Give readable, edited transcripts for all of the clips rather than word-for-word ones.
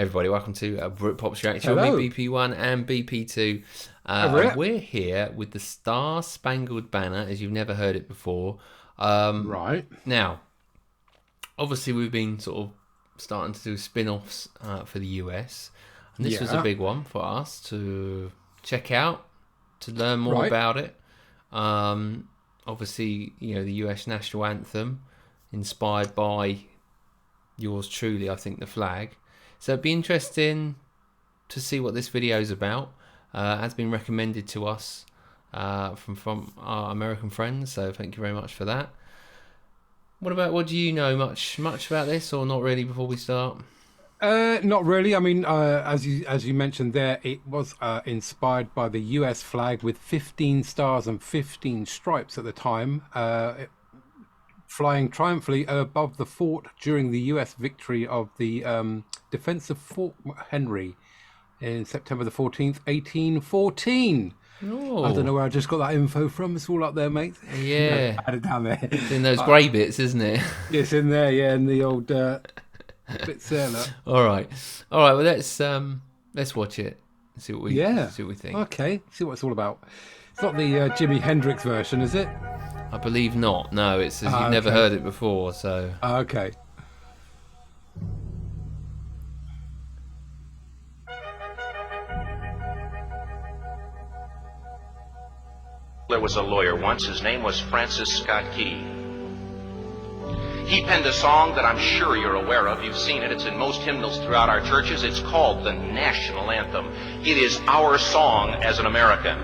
Everybody, welcome to Brit Pop's Reaction Hello. with me, BP1 and BP2. We're here with the Star-Spangled Banner, as you've never heard it before. Right. Now, obviously we've been sort of starting to do spin-offs for the US, and this was a big one for us to check out, to learn more about it. Obviously, you know, the US national anthem, inspired by yours truly, I think, the flag. So it'd be interesting to see what this video is about. Has been recommended to us from our American friends, so thank you very much for that. What do you know much about this, or not really, before we start? Not really. I mean, as you mentioned there, it was inspired by the US flag with 15 stars and 15 stripes at the time, flying triumphantly above the fort during the US victory of the defense of Fort Henry in September the 14th, 1814. Oh. I don't know where I just got that info from. It's all up there, mate. Yeah. I had it down there. It's in those grey bits, isn't it? It's in there, yeah, in the old bits there. Look. All right. Well, let's watch it. See what we think. Okay, see what it's all about. It's not the Jimi Hendrix version, is it? I believe not. No, it says you've never heard it before, so. Okay. There was a lawyer once. His name was Francis Scott Key. He penned a song that I'm sure you're aware of. You've seen it. It's in most hymnals throughout our churches. It's called the national anthem. It is our song as an American.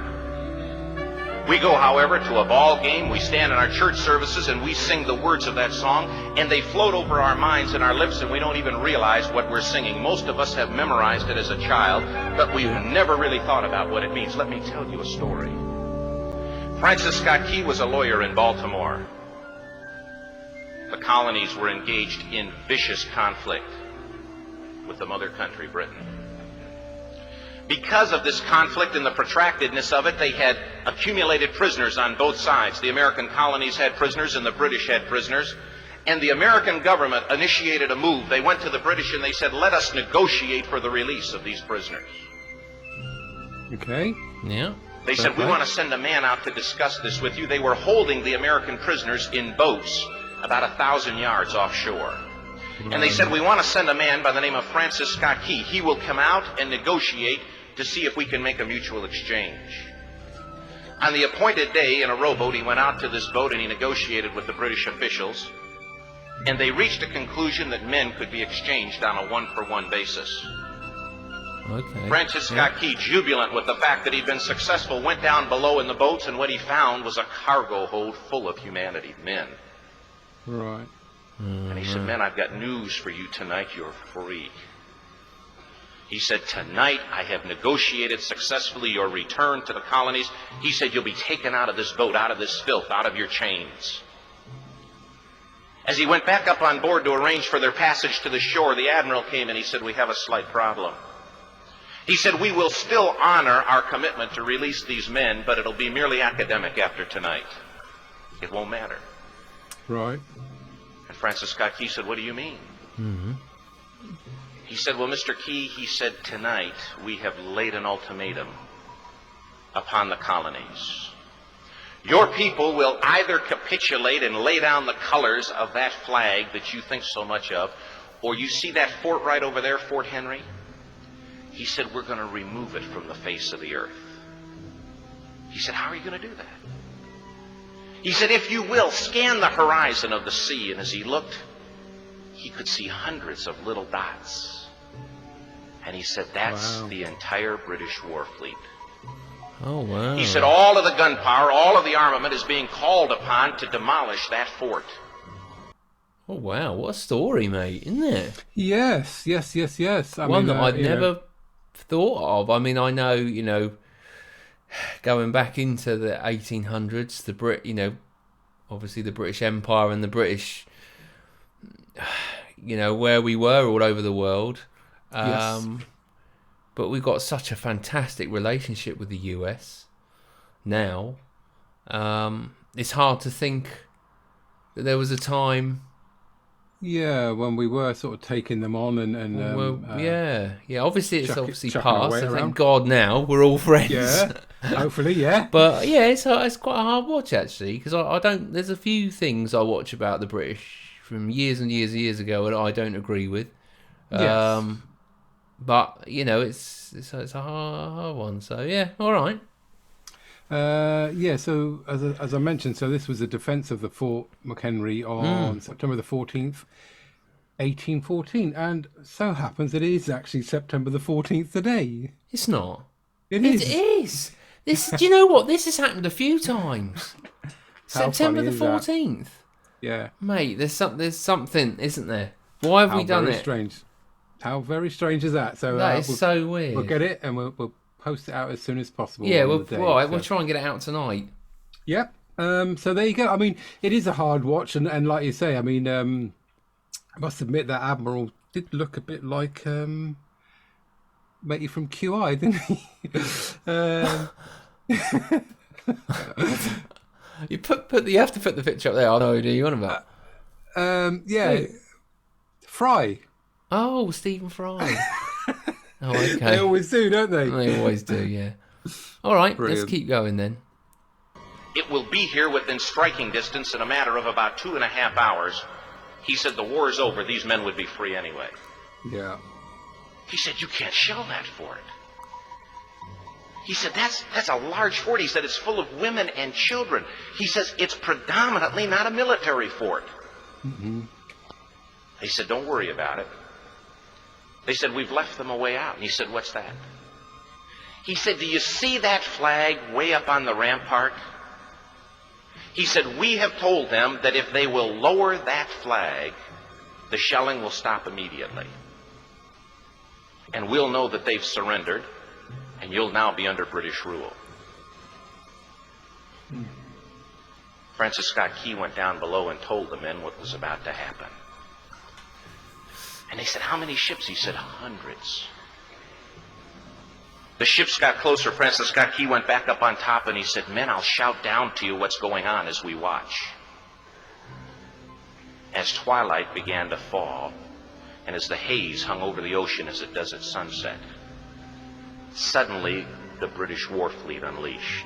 We go, however, to a ball game. We stand in our church services and we sing the words of that song, and they float over our minds and our lips, and we don't even realize what we're singing. Most of us have memorized it as a child, but we've never really thought about what it means. Let me tell you a story. Francis Scott Key was a lawyer in Baltimore. The colonies were engaged in vicious conflict with the mother country, Britain. Because of this conflict and the protractedness of it, they had accumulated prisoners on both sides. The American colonies had prisoners and the British had prisoners. And the American government initiated a move. They went to the British and they said, let us negotiate for the release of these prisoners. Okay. Yeah. They said, we want to send a man out to discuss this with you. They were holding the American prisoners in boats about 1,000 yards offshore. And they said, we want to send a man by the name of Francis Scott Key. He will come out and negotiate to see if we can make a mutual exchange. On the appointed day, in a rowboat, he went out to this boat and he negotiated with the British officials. And they reached a conclusion that men could be exchanged on a one-for-one basis. Okay. Francis Scott Key, jubilant with the fact that he'd been successful, went down below in the boats, and what he found was a cargo hold full of humanity, men. Right. And he said, men, I've got news for you tonight. You're free. He said, tonight I have negotiated successfully your return to the colonies. He said, you'll be taken out of this boat, out of this filth, out of your chains. As he went back up on board to arrange for their passage to the shore, the admiral came and he said, we have a slight problem. He said, we will still honor our commitment to release these men, but it'll be merely academic after tonight. It won't matter. Right. And Francis Scott Key said, what do you mean? Mm-hmm. He said, well, Mr. Key, he said, tonight we have laid an ultimatum upon the colonies. Your people will either capitulate and lay down the colors of that flag that you think so much of, or you see that fort right over there, Fort Henry? He said, we're going to remove it from the face of the earth. He said, how are you going to do that? He said, if you will, scan the horizon of the sea. And as he looked, he could see hundreds of little dots. And he said, that's the entire British war fleet. Oh, wow. He said, all of the gunpowder, all of the armament is being called upon to demolish that fort. Oh, wow. What a story, mate, isn't it? Yes. One that I'd never thought of. I mean, I know, you know, going back into the 1800s, the obviously the British Empire and the British, you know, where we were all over the world. Yes. But we've got such a fantastic relationship with the US now. It's hard to think that there was a time Yeah, when we were sort of taking them on and Well, yeah. Obviously, it's obviously chucking our past. weight So thank around. God now we're all friends. Yeah, hopefully, yeah. But yeah, it's quite a hard watch actually because I don't. There's a few things I watch about the British from years and years and years ago that I don't agree with. Yes. But you know, it's a hard one. So yeah, all right. Yeah, so as I mentioned, so this was the defence of the Fort McHenry on September the 14th, 1814. And so happens it is actually September the 14th today. It's not. It It is. is. This. Do you know what? This has happened a few times. How September funny the is that? 14th. Yeah. Mate, there's something, isn't there? Why have we done very it? strange. How very strange is that? So That is so weird. we'll get it and we'll post it out as soon as possible. Yeah, on well, the day, right, so. we'll try and get it out tonight. Yep. So there you go. I mean, it is a hard watch, and like you say, I mean, I must admit that Admiral did look a bit like matey from QI, didn't he? You you have to put the picture up there. I know who you're on about. Yeah. Who? Fry. Oh, Stephen Fry. Oh, okay. They always do, don't they? They always do, yeah. All right, Brilliant. let's keep going then. It will be here within striking distance in a matter of about 2.5 hours. He said the war's over. These men would be free anyway. Yeah. He said, you can't shell that fort. He said, that's a large fort. He said, it's full of women and children. He says, it's predominantly not a military fort. Mm-hmm. He said, don't worry about it. They said, we've left them a way out. And he said, what's that? He said, do you see that flag way up on the rampart? He said, we have told them that if they will lower that flag, the shelling will stop immediately. And we'll know that they've surrendered, and you'll now be under British rule. Francis Scott Key went down below and told the men what was about to happen. And they said, how many ships? He said, hundreds. The ships got closer. Francis Scott Key went back up on top and he said, men, I'll shout down to you what's going on as we watch. As twilight began to fall, and as the haze hung over the ocean as it does at sunset, suddenly the British war fleet unleashed.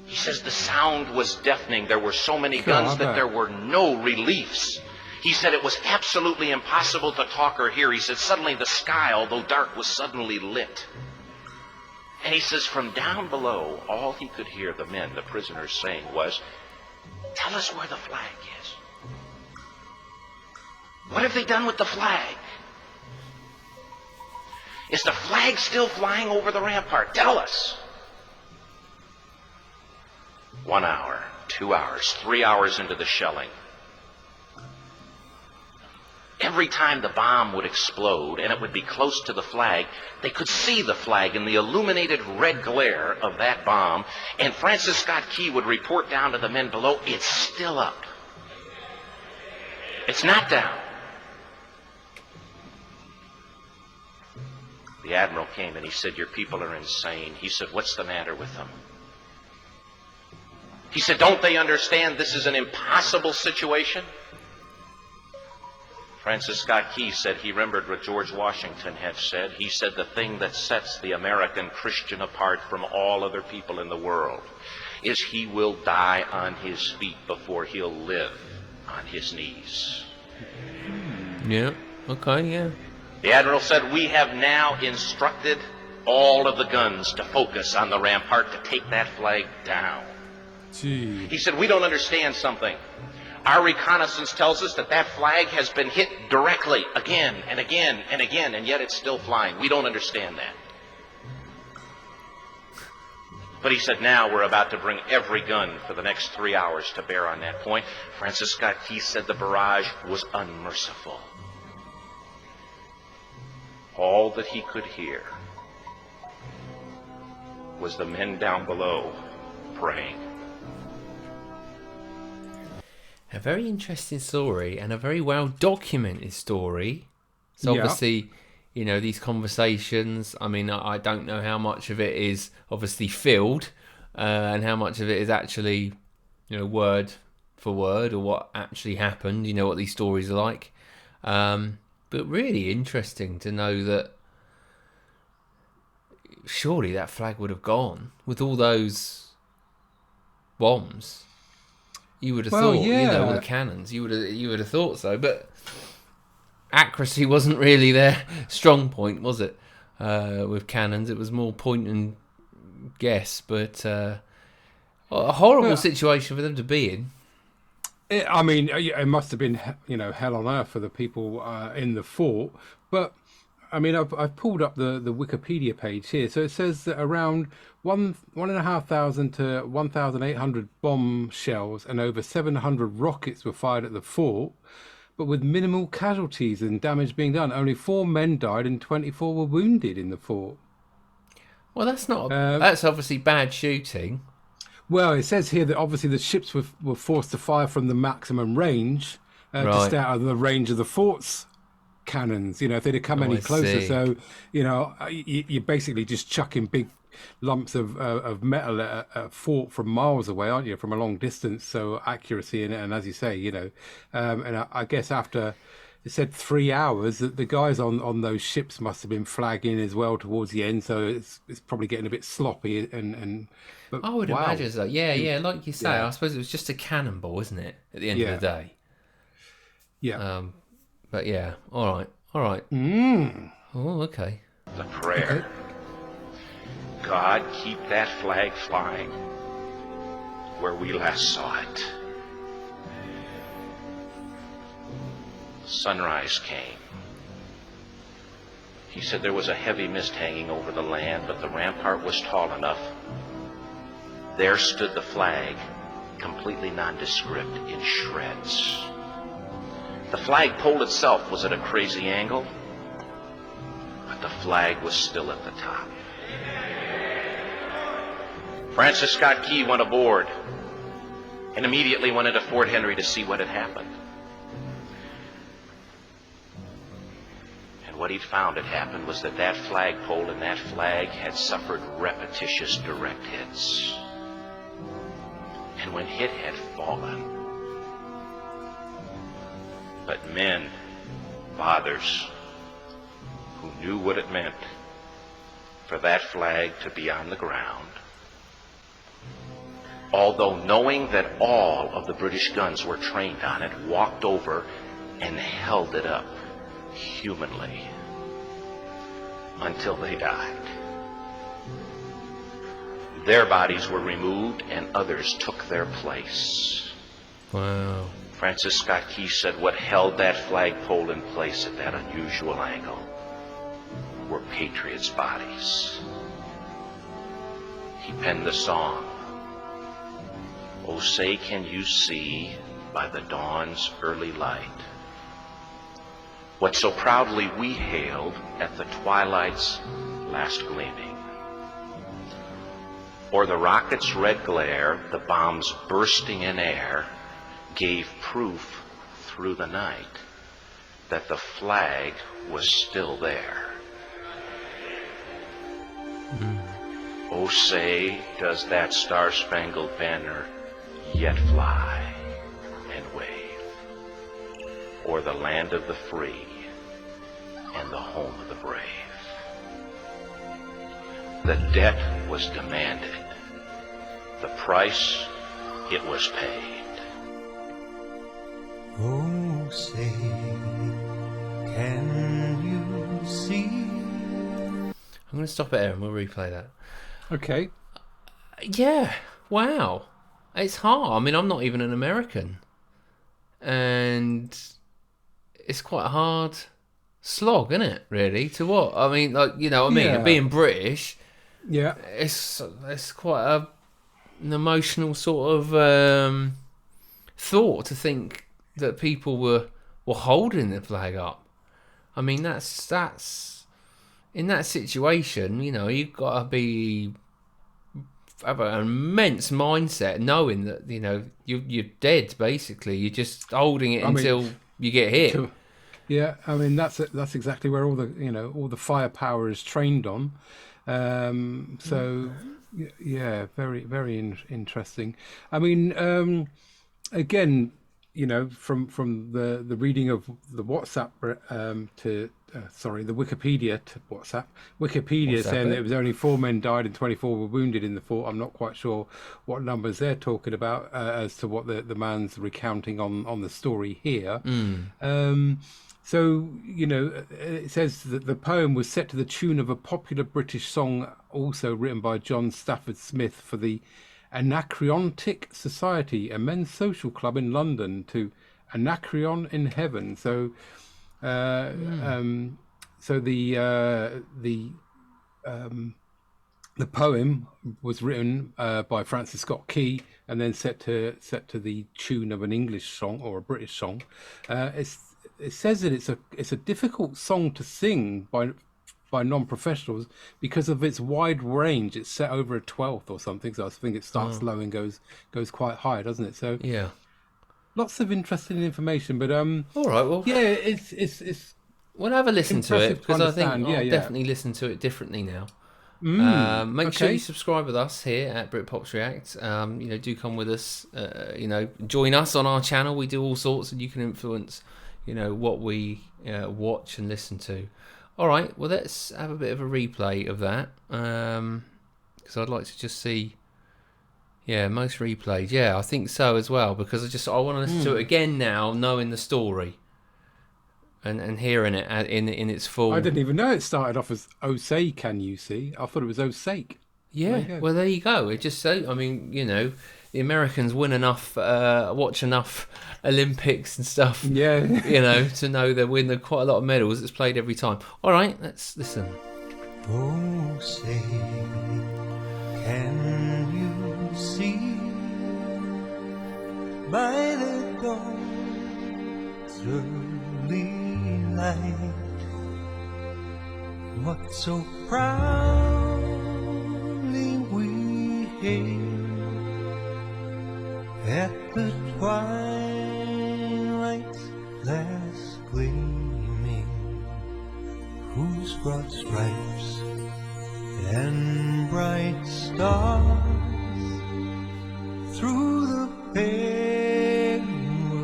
He says the sound was deafening. There were so many guns that there were no reliefs. He said it was absolutely impossible to talk or hear. He said suddenly the sky, although dark, was suddenly lit. And he says from down below, all he could hear the men, the prisoners, saying was, tell us where the flag is. What have they done with the flag? Is the flag still flying over the rampart? Tell us. 1 hour, 2 hours, 3 hours into the shelling. Every time the bomb would explode and it would be close to the flag, they could see the flag in the illuminated red glare of that bomb, and Francis Scott Key would report down to the men below, it's still up. It's not down. The Admiral came and he said, your people are insane. He said, what's the matter with them? He said, don't they understand this is an impossible situation? Francis Scott Key said he remembered what George Washington had said. He said the thing that sets the American Christian apart from all other people in the world is he will die on his feet before he'll live on his knees. Yeah, okay, yeah. The Admiral said, we have now instructed all of the guns to focus on the rampart to take that flag down. Gee. He said, we don't understand something. Our reconnaissance tells us that that flag has been hit directly again and again and again, and yet it's still flying. We don't understand that. But he said, now we're about to bring every gun for the next 3 hours to bear on that point. Francis Scott Key said the barrage was unmerciful. All that he could hear was the men down below praying. A very interesting story and a very well documented story. So Yeah. obviously, you know, these conversations, I mean, I don't know how much of it is obviously filmed and how much of it is actually, you know, word for word or what actually happened. You know what these stories are like. But really interesting to know that surely that flag would have gone with all those bombs. You would have thought, all the cannons. You would have thought so, but accuracy wasn't really their strong point, was it? With cannons, it was more point and guess. But a horrible situation for them to be in. It must have been, hell on earth for the people in the fort. But I mean, I've pulled up the Wikipedia page here. So it says that around 1,500 to 1,800 bomb shells and over 700 rockets were fired at the fort, but with minimal casualties and damage being done. Only 4 men died and 24 were wounded in the fort. Well, that's not. That's obviously bad shooting. Well, it says here that obviously the ships were forced to fire from the maximum range to stay out of the range of the fort's cannons. If they'd have come any closer. See. So, you're basically just chucking big lumps of metal at a fort from miles away, aren't you? From a long distance. So accuracy in it, and as you say, and I guess after it said 3 hours, that the guys on those ships must have been flagging as well towards the end. So it's probably getting a bit sloppy But, I would imagine so. Yeah, like you say, I suppose it was just a cannonball, isn't it? At the end of the day. Yeah. But yeah, all right. Oh, okay. The prayer. Okay. God, keep that flag flying where we last saw it. Sunrise came. He said there was a heavy mist hanging over the land, but the rampart was tall enough. There stood the flag, completely nondescript, in shreds. The flagpole itself was at a crazy angle, but the flag was still at the top. Francis Scott Key went aboard and immediately went into Fort Henry to see what had happened. And what he'd found had happened was that flagpole and that flag had suffered repetitious direct hits. And when it had fallen, but men, fathers, who knew what it meant for that flag to be on the ground, although knowing that all of the British guns were trained on it, walked over and held it up humanly until they died. Their bodies were removed and others took their place. Wow. Francis Scott Key said what held that flagpole in place at that unusual angle were patriots' bodies. He penned the song, "Oh, say can you see by the dawn's early light what so proudly we hailed at the twilight's last gleaming? Or the rocket's red glare, the bombs bursting in air, gave proof through the night that the flag was still there. Oh, say, does that star-spangled banner yet fly and wave o'er the land of the free and the home of the brave? The debt was demanded. The price, it was paid. Oh, say, can you see? I'm going to stop it there and we'll replay that. Okay. Yeah, wow. It's hard. I mean, I'm not even an American. And it's quite a hard slog, isn't it, really? To what? I mean, like, you know what I mean? Yeah. Being British, Yeah. it's quite an emotional sort of thought to think that people were holding the flag up. I mean, that's in that situation, you know, you've got to have an immense mindset, knowing that, you know, you're dead. Basically, you're just holding it until you get hit. Yeah, I mean that's exactly where all the firepower is trained on. So yeah, very very interesting. I mean, again, you know, from the reading of the WhatsApp to sorry, the Wikipedia to WhatsApp. Wikipedia What's saying that it? it was only 4 men died and 24 were wounded in the fort. I'm not quite sure what numbers they're talking about as to what the man's recounting on the story here. So, you know, it says that the poem was set to the tune of a popular British song, also written by John Stafford Smith for the Anacreontic Society, a men's social club in London, to Anacreon in Heaven. So, uh, um, so the poem was written by Francis Scott Key and then set to the tune of an English song or a British song. It says that it's a difficult song to sing by non-professionals because of its wide range. It's set over a 12th or something, so I think it starts low and goes quite high, doesn't it? So Yeah. lots of interesting information, but All right. Well, yeah, it's we'll have a listen to it impressive to because I think understand. I'll Yeah. definitely listen to it differently now. Make sure Okay. you subscribe with us here at Britpops React. You know, do come with us. You know, join us on our channel. We do all sorts, and you can influence, you know, what we watch and listen to. All right. Well, let's have a bit of a replay of that because I'd like to just see. Yeah, most replayed. Yeah, I think so as well because I want to listen to it again now, knowing the story. And hearing it in its full. I didn't even know it started off as "Oh say can you see." I thought it was "Oh sake." Yeah, There you go. well, there you go. It just so. I mean, you know, the Americans win enough, watch enough Olympics and stuff. Yeah. You know, to know they win quite a lot of medals. It's played every time. All right, let's listen. Oh, say, can you see by the dawn's early light what so proudly we hailed at the twilight's last gleaming, whose broad stripes and bright stars through the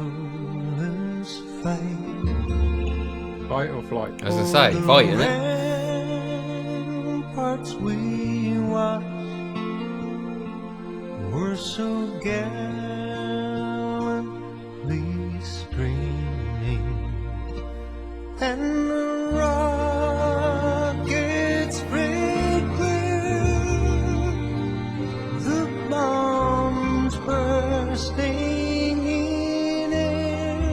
perilous fight. Fight or flight. As I say, fight, isn't it? Ramparts we watched were so gallantly streaming, and the rockets spread clear, the bombs bursting in air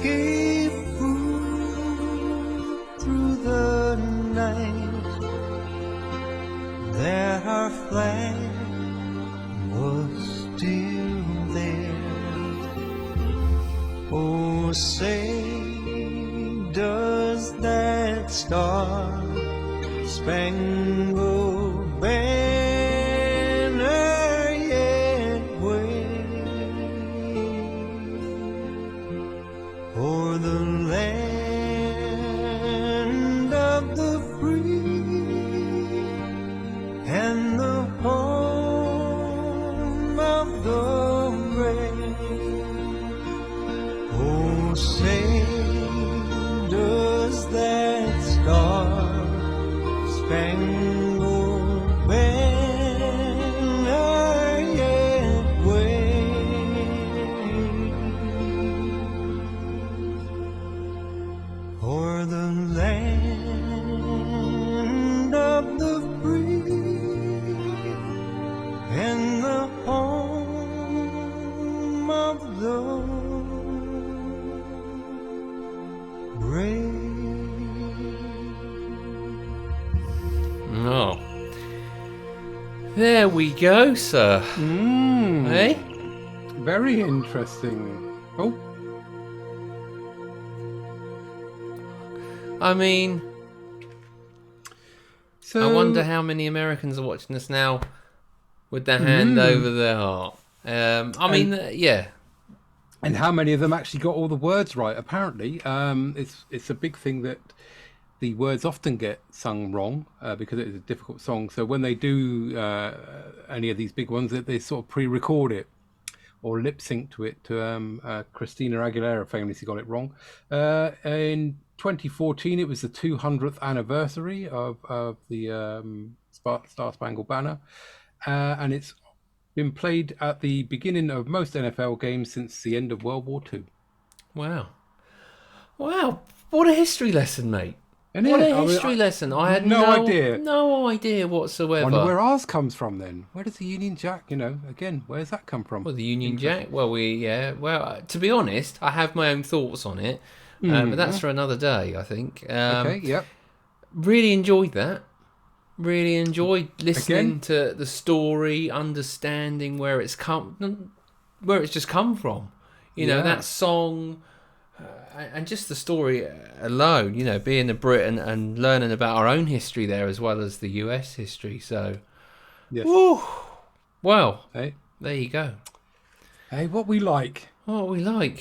gave proof through the night that our flag was still there. Oh, say, does that star-spangled banner yet wave o'er the land of the free and the home of the brave? Oh, say, does that star-spangled banner yet wave o'er the land of the free and the home of the brave? Oh, there we go, sir. Hey, Very interesting. Oh, I mean, so I wonder how many Americans are watching this now with their hand over their heart. I mean, yeah. and how many of them actually got all the words right? Apparently, it's a big thing that the words often get sung wrong because it is a difficult song. So when they do any of these big ones, they sort of pre-record it or lip synced to it to Christina Aguilera famously got it wrong. In 2014, it was the 200th anniversary of the Star-Spangled Banner, and it's been played at the beginning of most NFL games since the end of World War II. Wow. What a history lesson, mate. And What a history lesson. I had no idea. No idea whatsoever. Wonder where ours comes from then. Where does the Union Jack, again, where's that come from? Well, the Union Jack. Well, to be honest, I have my own thoughts on it, but that's for another day, I think. Okay, yep. Really enjoyed that. Really enjoyed listening to the story, understanding where it's just come from. You know, that song. And just the story alone, being a Brit and learning about our own history there as well as the US history. So, yes. Woo, well, hey, there you go. Hey, what we like. Always having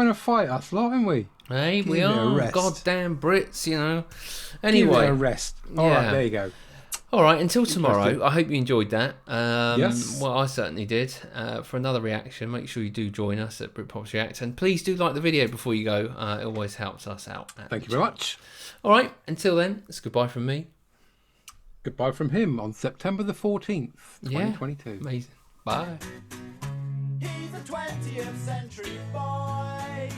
a fight, us lot, aren't we? Hey, Give we it a are rest. goddamn Brits, Anyway, Anyway, a rest. All right, there you go. All right, until tomorrow. I hope you enjoyed that. Yes. Well, I certainly did. For another reaction, make sure you do join us at Britpop's React. And please do like the video before you go. It always helps us out. Thank you very much. All right, until then, it's goodbye from me. Goodbye from him on September the 14th, 2022. Amazing. Bye. He's a 20th century boy.